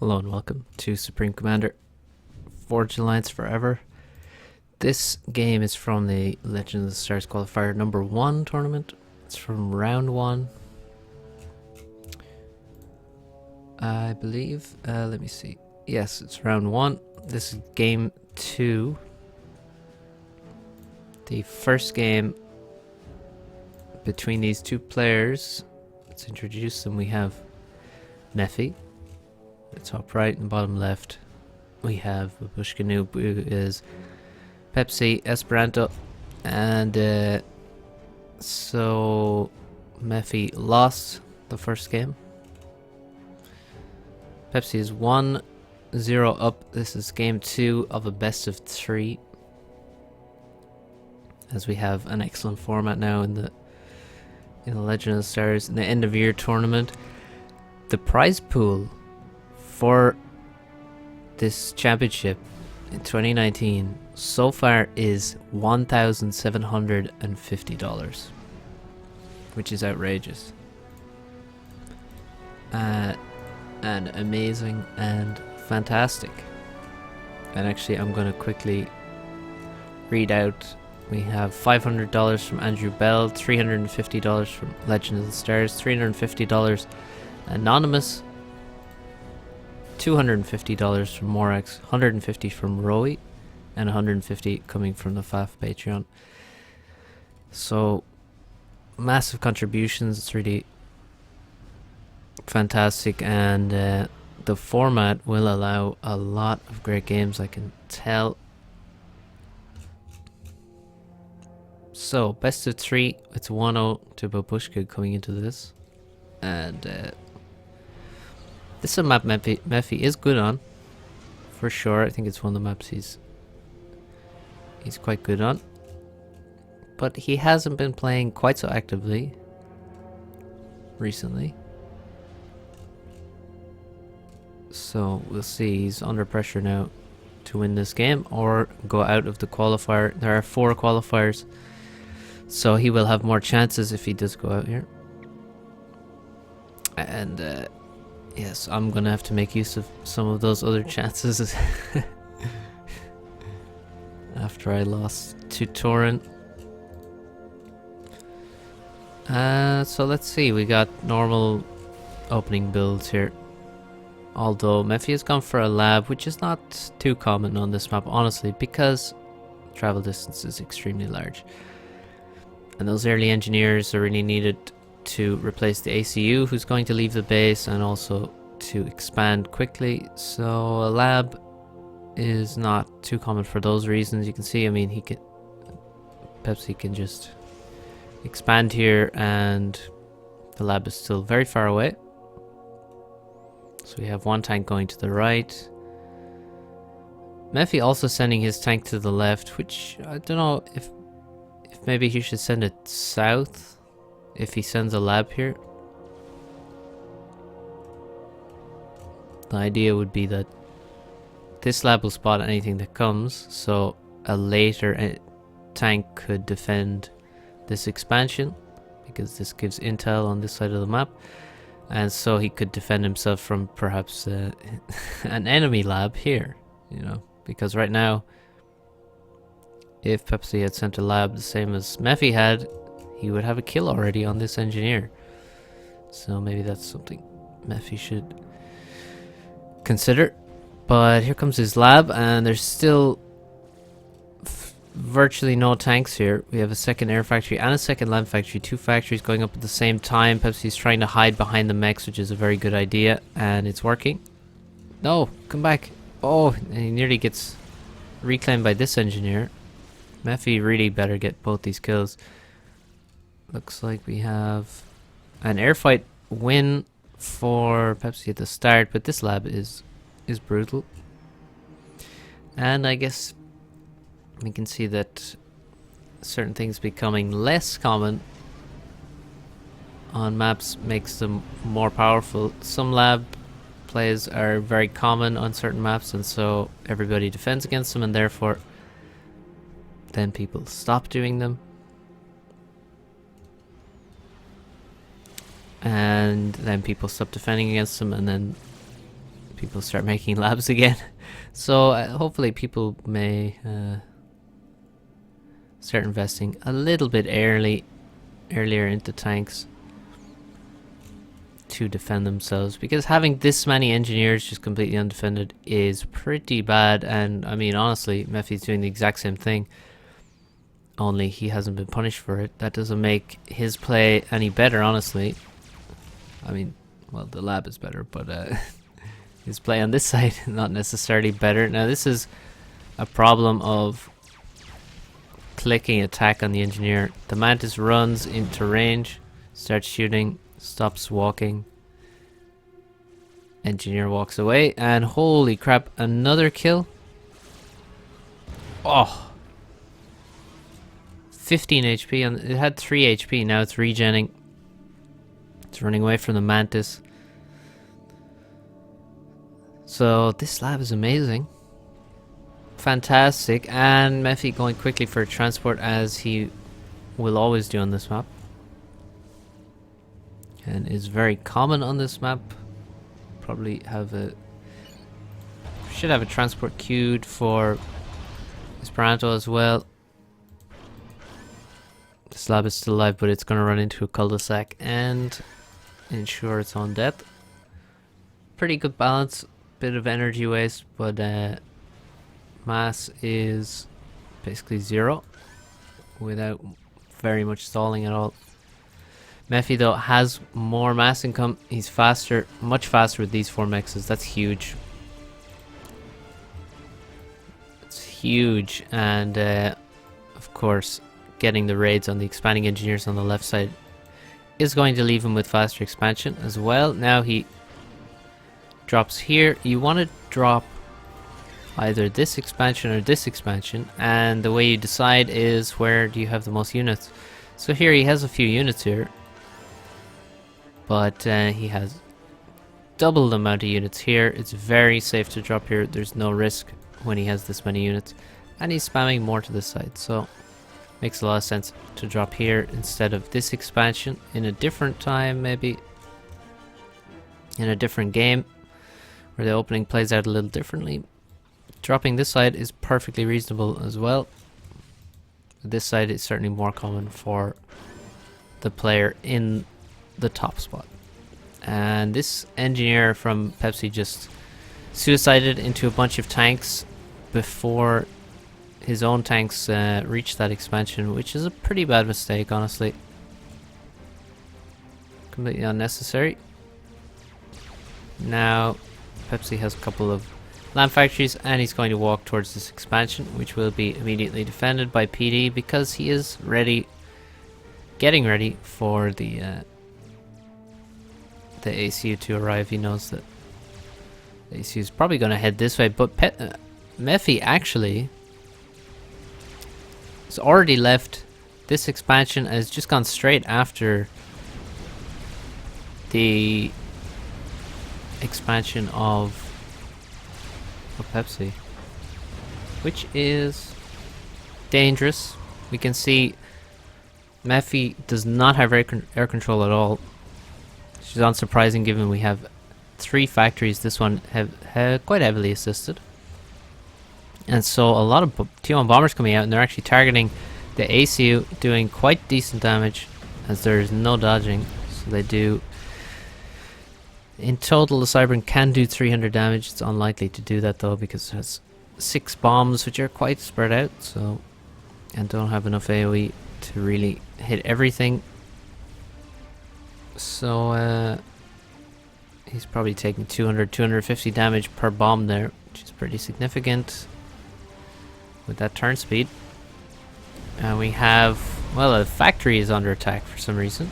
Hello and welcome to Supreme Commander Forge Alliance Forever. This game is from the Legend of the Stars Qualifier number 1 tournament. It's from round 1. I believe, let me see. Yes, it's round 1. This is game 2. The first game between these two players. Let's introduce them. We have Mephi. The top right and bottom left, we have Babushka Noob, who is Pepsi, Esperanto, and so Mephi lost the first game. Pepsi is 1-0 up. This is game 2 of a best of 3, as we have an excellent format now in the Legend of the Stars in the end of year tournament. The prize pool for this championship in 2019 so far is $1,750, which is outrageous and amazing and fantastic. And actually, I'm going to quickly read out. We have $500 from Andrew Bell, $350 from Legend of the Stars, $350 anonymous, $250 from Morax, $150 from Roy, and $150 coming from the FAF Patreon. So massive contributions. It's really fantastic, and the format will allow a lot of great games, I can tell. So best of 3, it's 1-0 to Babushka coming into this, and this is a map Mephi is good on, for sure. I think it's one of the maps he's quite good on, but he hasn't been playing quite so actively recently. So we'll see. He's under pressure now to win this game or go out of the qualifier. There are 4 qualifiers, so he will have more chances if he does go out here. And yes, I'm gonna have to make use of some of those other chances after I lost to Torrent. So let's see, we got normal opening builds here. Although Mephi has gone for a lab, which is not too common on this map, honestly, because travel distance is extremely large. And those early engineers are really needed to replace the ACU, who's going to leave the base, and also to expand quickly. So a lab is not too common for those reasons. You can see, I mean, Pepsi can just expand here, and the lab is still very far away. So we have one tank going to the right. Mephi also sending his tank to the left, which I don't know if maybe he should send it south if he sends a lab here. The idea would be that this lab will spot anything that comes, so a later tank could defend this expansion, because this gives intel on this side of the map, and so he could defend himself from perhaps an enemy lab here, you know, because right now, if Pepsi had sent a lab the same as Mephi had, he would have a kill already on this engineer. So maybe that's something Mephi should consider. But here comes his lab, and there's still virtually no tanks here. We have a second air factory and a second land factory, 2 factories going up at the same time. Pepsi's trying to hide behind the mechs, which is a very good idea, and it's working. No, come back. Oh, and he nearly gets reclaimed by this engineer. Mephi really better get both these kills. Looks like we have an airfight win for Pepsi at the start, but this lab is brutal. And I guess we can see that certain things becoming less common on maps makes them more powerful. Some lab plays are very common on certain maps, and so everybody defends against them, and therefore then people stop doing them. And then people stop defending against them, and then people start making labs again. So hopefully people may start investing a little bit earlier into tanks to defend themselves, because having this many engineers just completely undefended is pretty bad. And I mean, honestly, Mephi's doing the exact same thing, only he hasn't been punished for it. That doesn't make his play any better, honestly. I mean, well, the lab is better, but his play on this side not necessarily better. Now this is a problem of clicking attack on the engineer. The mantis runs into range, starts shooting, stops walking. Engineer walks away, and holy crap, another kill. Oh, 15 HP, and it had 3 HP. Now it's regenning. It's running away from the mantis. So this lab is amazing. Fantastic. And Mephi going quickly for a transport, as he will always do on this map, and is very common on this map. Probably should have a transport queued for Esperanto as well. This lab is still alive, but it's going to run into a cul-de-sac and ensure its own death. Pretty good balance, bit of energy waste, but mass is basically 0 without very much stalling at all. Mephi though has more mass income. He's faster, much faster with these 4 mexes. That's huge. It's huge, and of course, getting the raids on the expanding engineers on the left side is going to leave him with faster expansion as well. Now he drops here. You want to drop either this expansion or this expansion, and the way you decide is where do you have the most units. So here he has a few units here, but he has double the amount of units here. It's very safe to drop here. There's no risk when he has this many units, and he's spamming more to this side, so makes a lot of sense to drop here instead of this expansion in a different time, maybe in a different game where the opening plays out a little differently. Dropping this side is perfectly reasonable as well. This side is certainly more common for the player in the top spot. And this engineer from Pepsi just suicided into a bunch of tanks before his own tanks reached that expansion, which is a pretty bad mistake, honestly. Completely unnecessary. Now Pepsi has a couple of land factories, and he's going to walk towards this expansion, which will be immediately defended by PD because he is ready, getting ready for the ACU to arrive. He knows that the ACU is probably going to head this way, but Mephi actually has already left this expansion and has just gone straight after the expansion of Pepsi, which is dangerous. We can see Mephi does not have air control at all, which is unsurprising given we have 3 factories. This one have quite heavily assisted, and so a lot of T1 bombers coming out, and they're actually targeting the ACU, doing quite decent damage as there is no dodging. So they do. In total, the Cybern can do 300 damage. It's unlikely to do that though because it has 6 bombs, which are quite spread out, so, and don't have enough AoE to really hit everything. So he's probably taking 250 damage per bomb there, which is pretty significant with that turn speed. And we have, well, a factory is under attack for some reason.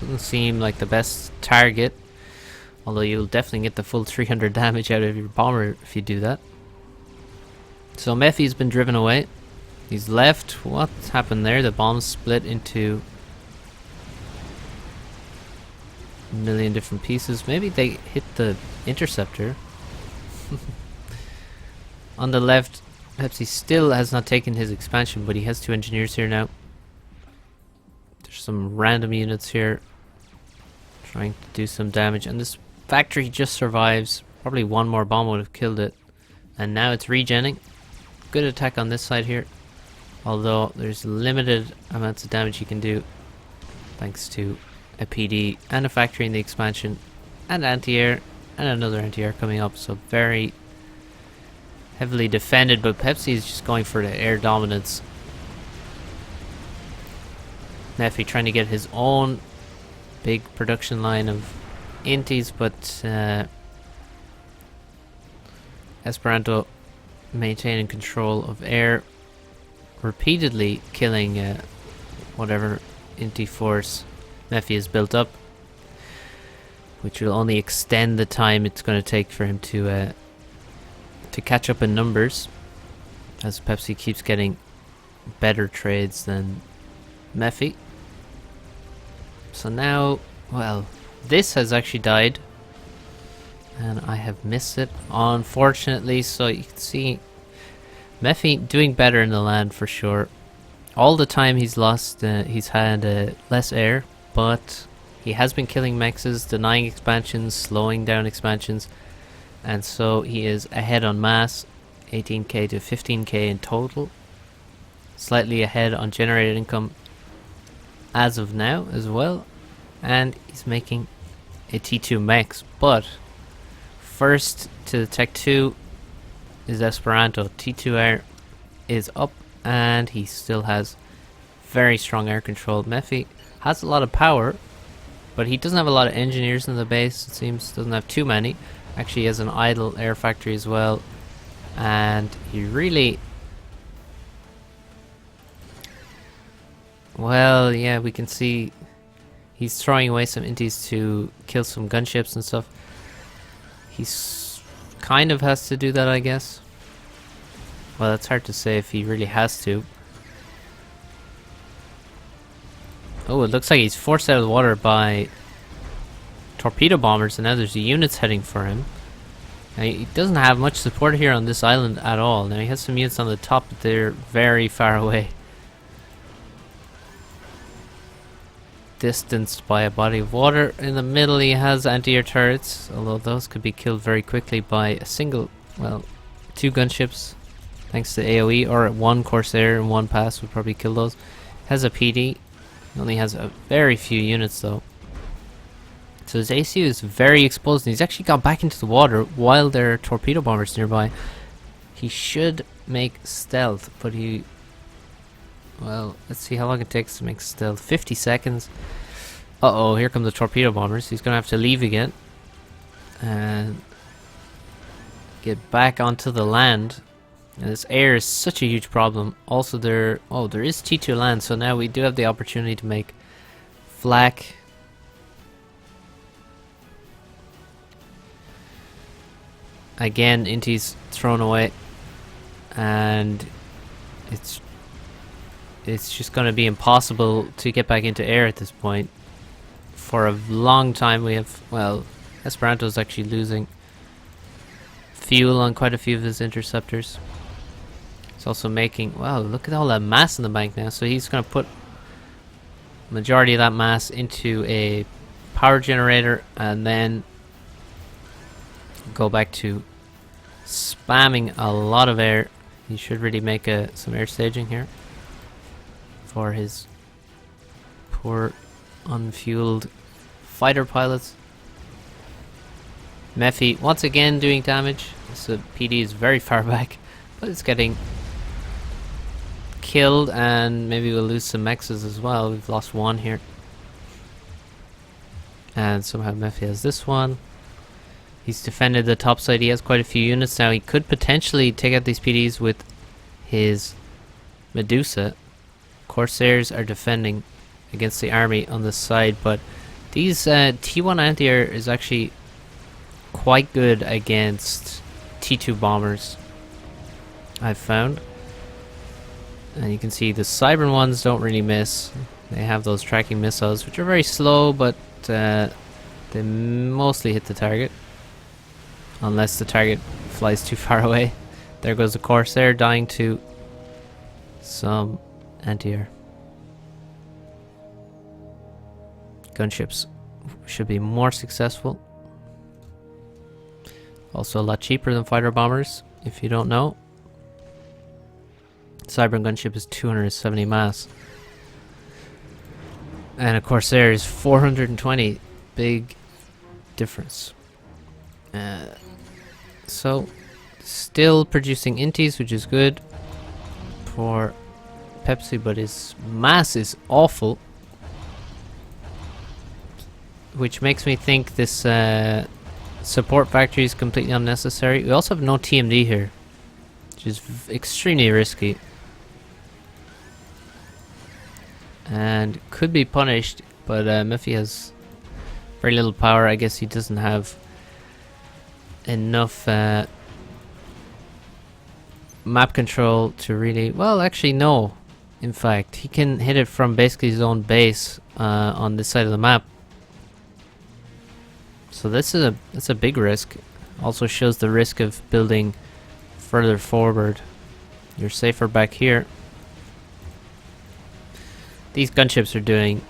Doesn't seem like the best target, although you'll definitely get the full 300 damage out of your bomber if you do that. So Mephi's been driven away. He's left. What's happened there? The bombs split into a million different pieces. Maybe they hit the interceptor. On the left, Pepsi still has not taken his expansion, but he has 2 engineers here now. There's some random units here trying to do some damage, and this factory just survives Probably one more bomb would have killed it. And now it's regenning. Good attack on this side here. Although there's limited amounts of damage you can do. Thanks to a PD and a factory in the expansion. And anti-air. And another anti-air coming up. So very heavily defended. But Pepsi is just going for the air dominance. Mephi trying to get his own big production line of inties, but Esperanto maintaining control of air, repeatedly killing whatever inti force Mephi has built up, which will only extend the time it's going to take for him to catch up in numbers, as Pepsi keeps getting better trades than Mephi. So now, well, this has actually died. And I have missed it, unfortunately. So you can see Mephi doing better in the land for sure. All the time he's lost, he's had less air. But he has been killing mexes, denying expansions, slowing down expansions. And so he is ahead on mass, 18k to 15k in total. Slightly ahead on generated income as of now as well, and he's making a T2 max. But first to the Tech 2 is Esperanto. T2 air is up, and he still has very strong air control. Mephi has a lot of power, but he doesn't have a lot of engineers in the base. It seems doesn't have too many. Actually, he has an idle air factory as well, and he really. Well, yeah, we can see he's throwing away some inties to kill some gunships and stuff. He's kind of has to do that, I guess. Well, it's hard to say if he really has to. Oh, it looks like he's forced out of the water by torpedo bombers, and now there's units heading for him. Now, he doesn't have much support here on this island at all. Now, he has some units on the top, but they're very far away. Distanced by a body of water. In the middle he has anti-air turrets, although those could be killed very quickly by a single, well, 2 gunships thanks to AoE, or 1 Corsair and 1 pass would probably kill those. Has a PD, he only has a very few units though, so his ACU is very exposed, and he's actually got back into the water while there are torpedo bombers nearby. He should make stealth, but he, well, let's see how long it takes to make stealth. 50 seconds. Uh-oh, here come the torpedo bombers. He's going to have to leave again and get back onto the land. And this air is such a huge problem. Also, there is T2 land, so now we do have the opportunity to make flak. Again, inti's thrown away, and it's just going to be impossible to get back into air at this point. For a long time we have, well, Esperanto's actually losing fuel on quite a few of his interceptors. He's also making, wow, look at all that mass in the bank now. So he's going to put majority of that mass into a power generator and then go back to spamming a lot of air. He should really make some air staging here for his poor unfueled fighter pilots. Mephi once again doing damage. This PD is very far back, but it's getting killed, and maybe we'll lose some mexes as well. We've lost 1 here, and somehow Mephi has this one. He's defended the top side. He has quite a few units now. He could potentially take out these PDs with his Medusa. Corsairs are defending against the army on this side, but these T1 anti-air is actually quite good against T2 bombers, I've found. And you can see the Cybern ones don't really miss. They have those tracking missiles, which are very slow, but they mostly hit the target, unless the target flies too far away. There goes the Corsair, dying to some anti-air. Gunships should be more successful. Also a lot cheaper than fighter bombers, if you don't know. Cyber gunship is 270 mass. And a Corsair is 420. Big difference. So, still producing inties, which is good for Pepsi, but his mass is awful. Which makes me think this support factory is completely unnecessary. We also have no TMD here, which is extremely risky. And could be punished, but Mephi has very little power. I guess he doesn't have enough map control to really... Well, actually no. In fact, he can hit it from basically his own base on this side of the map. So that's a big risk. Also shows the risk of building further forward. You're safer back here. These gunships are doing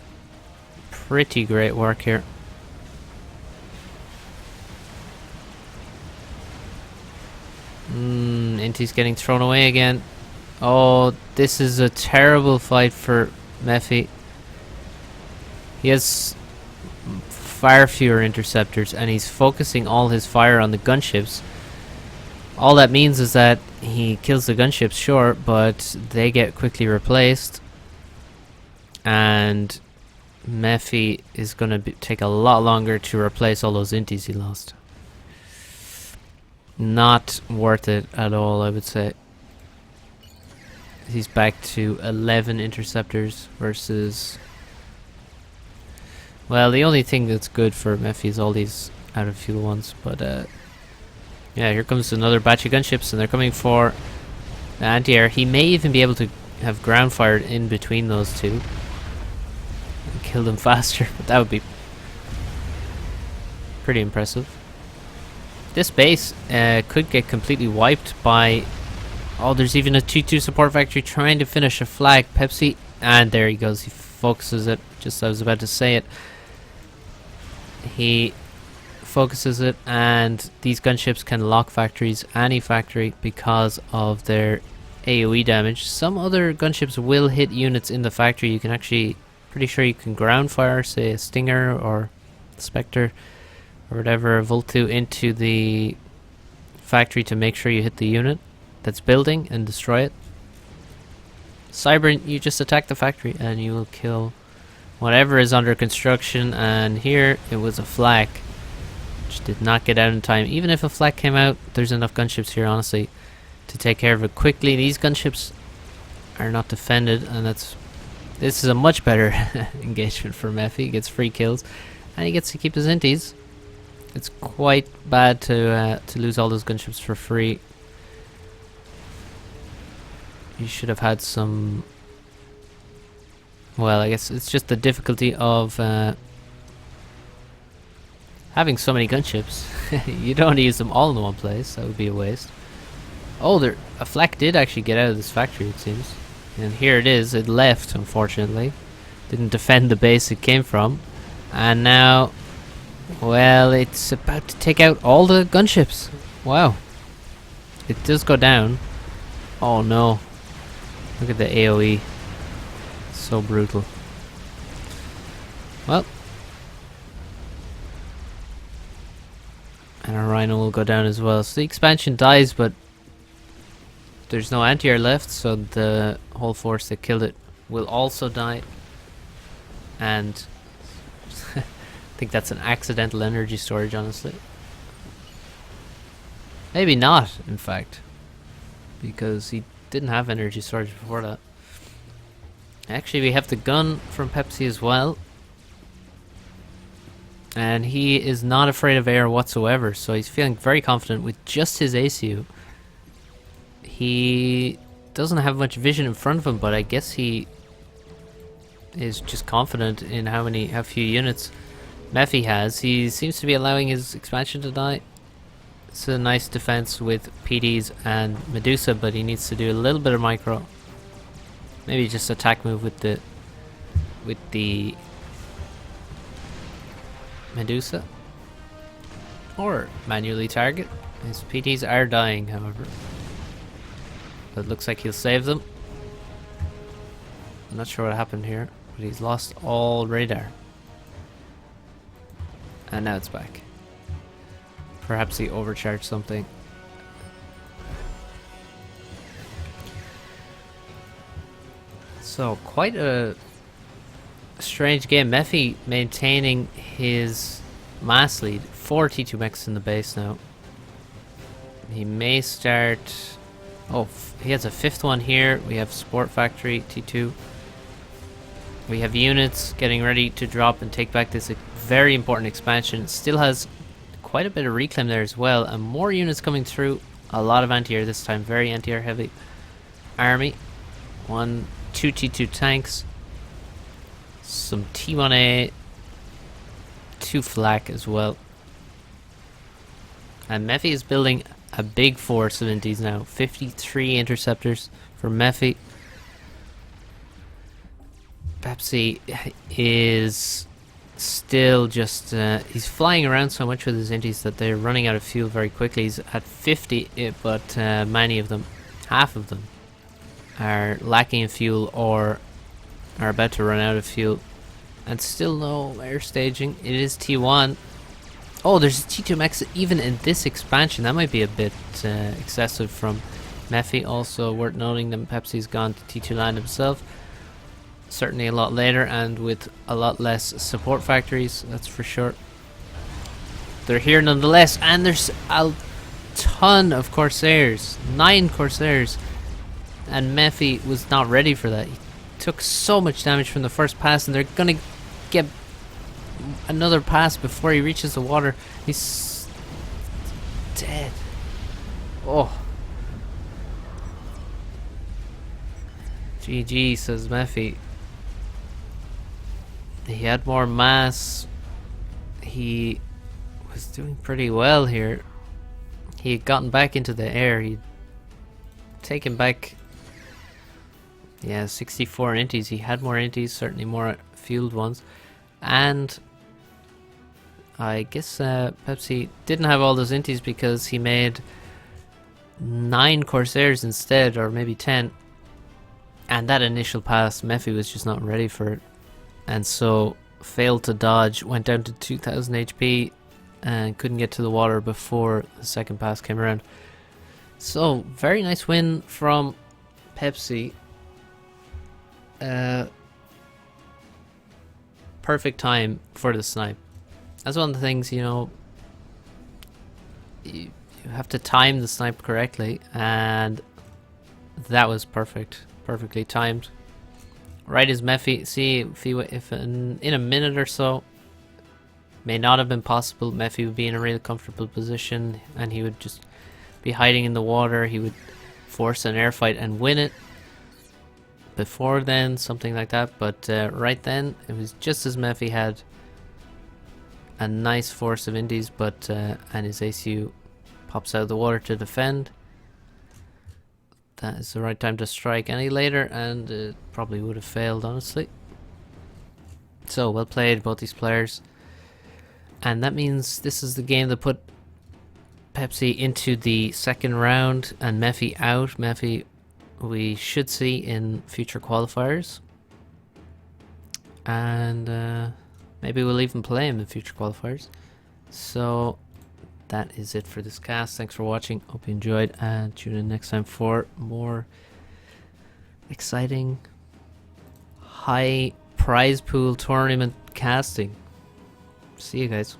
pretty great work here. Inti's getting thrown away again. Oh, this is a terrible fight for Mephi. He has far fewer interceptors and he's focusing all his fire on the gunships. All that means is that he kills the gunships, sure, but they get quickly replaced. And Mephi is going to take a lot longer to replace all those inties he lost. Not worth it at all, I would say. He's back to 11 interceptors versus... Well, the only thing that's good for Mephi is all these out of fuel ones. But yeah, here comes another batch of gunships and they're coming for the anti-air. He may even be able to have ground fired in between those two and kill them faster, but that would be pretty impressive. This base could get completely wiped by... Oh, there's even a 2-2 support factory trying to finish a flag. Pepsi, and there he goes. He focuses it. Just as I was about to say it. He focuses it, and these gunships can lock factories, any factory, because of their AoE damage. Some other gunships will hit units in the factory. You can actually... Pretty sure you can ground fire, say a Stinger or Spectre or whatever, Vultu into the factory to make sure you hit the unit that's building and destroy it. Cyber, you just attack the factory and you will kill whatever is under construction. And here it was a flak which did not get out in time. Even if a flak came out, there's enough gunships here honestly to take care of it quickly. These gunships are not defended, and this is a much better engagement for Mephi. He gets free kills and he gets to keep his inties. It's quite bad to lose all those gunships for free. You should have had some... Well, I guess it's just the difficulty of having so many gunships. You don't want to use them all in one place. That would be a waste. Oh, a flak did actually get out of this factory, it seems. And here it is. It left, unfortunately. Didn't defend the base it came from. And now... Well, it's about to take out all the gunships. Wow. It does go down. Oh no. Look at the AoE. So brutal. Well. And our Rhino will go down as well. So the expansion dies, but there's no anti-air left, so the whole force that killed it will also die. And I think that's an accidental energy storage, honestly. Maybe not, in fact, because he didn't have energy storage before that. Actually, we have the gun from Pepsi as well, and he is not afraid of air whatsoever, so he's feeling very confident with just his ACU. He doesn't have much vision in front of him, but I guess he is just confident in how few units Mephi has. He seems to be allowing his expansion to die. It's a nice defense with PDs and Medusa, but he needs to do a little bit of micro. Maybe just attack move with the Medusa. or manually target. His PTs are dying, however. But it looks like he'll save them. I'm not sure what happened here, but he's lost all radar. And now it's back. Perhaps he overcharged something. So, quite a strange game. Mephi maintaining his mass lead. 4 T2 mechs in the base now. He may start... Oh, he has a 5th one here. We have Sport Factory, T2. We have units getting ready to drop and take back this very important expansion. Still has quite a bit of reclaim there as well. And more units coming through. A lot of anti-air this time. Very anti-air heavy army. 2 T2 tanks. Some T1A. 2 flak as well. And Mephi is building a big force of Inties now. 53 interceptors for Mephi. Pepsi is still just... he's flying around so much with his Inties that they're running out of fuel very quickly. He's at 50, but many of them, half of them, are lacking in fuel or are about to run out of fuel. And still no air staging. It is T1. Oh, there's T2 mechs even in this expansion. That might be a bit excessive from Mephi. Also worth noting that Pepsi's gone to T2 land himself. Certainly a lot later and with a lot less support factories, that's for sure. They're here nonetheless, and there's a ton of Corsairs. 9 Corsairs. And Mephi was not ready for that. He took so much damage from the first pass, and they're gonna get another pass before he reaches the water. He's dead. Oh. GG, says Mephi. He had more mass. He was doing pretty well here. He had gotten back into the air. He'd taken back, yeah, 64 inties. He had more inties, certainly more fueled ones. And I guess Pepsi didn't have all those inties because he made 9 Corsairs instead, or maybe 10. And that initial pass, Mephi was just not ready for it. And so failed to dodge, went down to 2000 HP and couldn't get to the water before the second pass came around. So, very nice win from Pepsi. Perfect time for the snipe. That's one of the things, you know, you have to time the snipe correctly, and that was perfect. Perfectly timed. Right as Mephi, see if in a minute or so, may not have been possible, Mephi would be in a really comfortable position and he would just be hiding in the water. He would force an air fight and win it. Before then, something like that, but right then, it was just as Mephi had a nice force of Indies, but and his ACU pops out of the water to defend. That is the right time to strike any later, and it probably would have failed, honestly. So, well played, both these players. And that means this is the game that put Pepsi into the second round and Mephi out. Mephi we should see in future qualifiers. And maybe we'll even play him in future qualifiers. So that is it for this cast. Thanks for watching. Hope you enjoyed, and tune in next time for more exciting high prize pool tournament casting. See you guys.